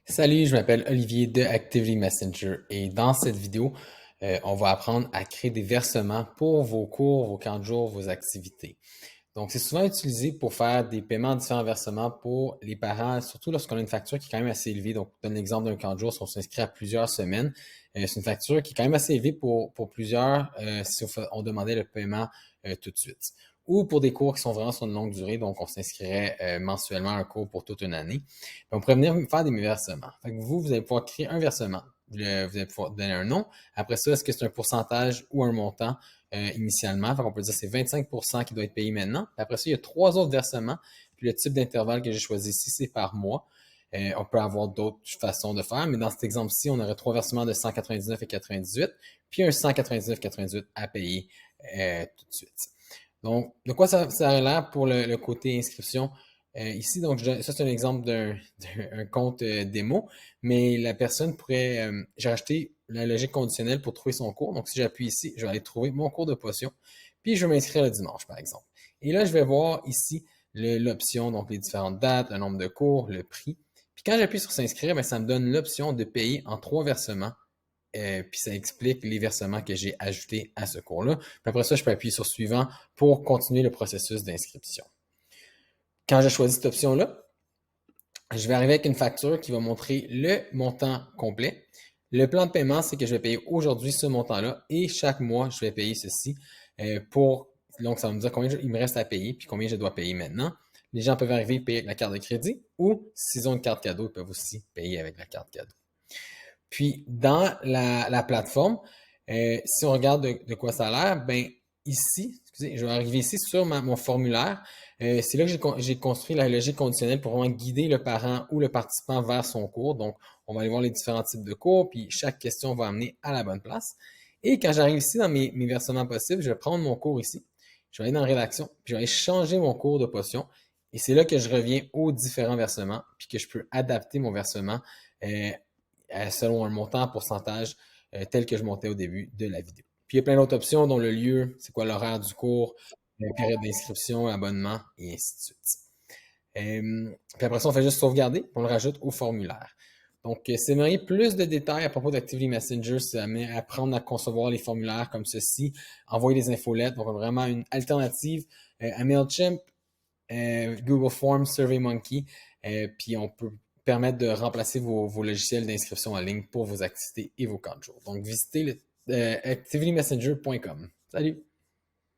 Salut, je m'appelle Olivier de Activity Messenger et dans cette vidéo, on va apprendre à créer des versements pour vos cours, vos camps de jour, vos activités. Donc, c'est souvent utilisé pour faire des paiements de différents versements pour les parents, surtout lorsqu'on a une facture qui est quand même assez élevée. Donc, je donne l'exemple d'un camp de jour, si on s'inscrit à plusieurs semaines, c'est une facture qui est quand même assez élevée pour plusieurs si on demandait le paiement tout de suite. Ou pour des cours qui sont vraiment sur une longue durée, donc on s'inscrirait mensuellement à un cours pour toute une année. Puis on pourrait venir faire des versements. Fait que vous allez pouvoir créer un versement. Vous allez pouvoir donner un nom. Après ça, est-ce que c'est un pourcentage ou un montant? Initialement. Fait qu'on peut dire que c'est 25% qui doit être payé maintenant. Puis après ça, il y a trois autres versements. Puis le type d'intervalle que j'ai choisi ici, c'est par mois. On peut avoir d'autres façons de faire, mais dans cet exemple-ci, on aurait trois versements de 199 et 98, puis un 199,98 à payer tout de suite. Donc, de quoi ça a l'air pour le côté inscription? Ici, donc, ça c'est un exemple d'un compte démo, mais la personne pourrait, j'ai acheté la logique conditionnelle pour trouver son cours. Donc, si j'appuie ici, je vais aller trouver mon cours de potion, puis je vais m'inscrire le dimanche, par exemple. Et là, je vais voir ici l'option, donc les différentes dates, le nombre de cours, le prix. Puis quand j'appuie sur s'inscrire, ben, ça me donne l'option de payer en trois versements puis ça explique les versements que j'ai ajoutés à ce cours-là. Puis après ça, je peux appuyer sur suivant pour continuer le processus d'inscription. Quand je choisis cette option-là, je vais arriver avec une facture qui va montrer le montant complet. Le plan de paiement, c'est que je vais payer aujourd'hui ce montant-là et chaque mois, je vais payer ceci pour. Donc, ça va me dire combien il me reste à payer puis combien je dois payer maintenant. Les gens peuvent arriver et payer avec la carte de crédit ou s'ils ont une carte cadeau, ils peuvent aussi payer avec la carte cadeau. Puis, dans la plateforme, si on regarde de quoi ça a l'air, ben ici, excusez, je vais arriver ici sur mon formulaire. C'est là que j'ai construit la logique conditionnelle pour vraiment guider le parent ou le participant vers son cours. Donc, on va aller voir les différents types de cours, puis chaque question va amener à la bonne place. Et quand j'arrive ici dans mes versements possibles, je vais prendre mon cours ici. Je vais aller dans rédaction, puis je vais aller changer mon cours de potion. Et c'est là que je reviens aux différents versements, puis que je peux adapter mon versement selon un montant en pourcentage tel que je montais au début de la vidéo. Puis il y a plein d'autres options, dont le lieu, c'est quoi l'horaire du cours, la période d'inscription, abonnement, et ainsi de suite. Puis après ça, on fait juste sauvegarder, puis on le rajoute au formulaire. Donc, si vous aimeriez plus de détails à propos d'Activity Messenger, c'est apprendre à concevoir les formulaires comme ceci, envoyer des infolettes, donc vraiment une alternative à MailChimp, Google Forms, SurveyMonkey, puis on peut permettre de remplacer vos logiciels d'inscription en ligne pour vos activités et vos camps de jour. Donc, visitez activitymessenger.com. Salut!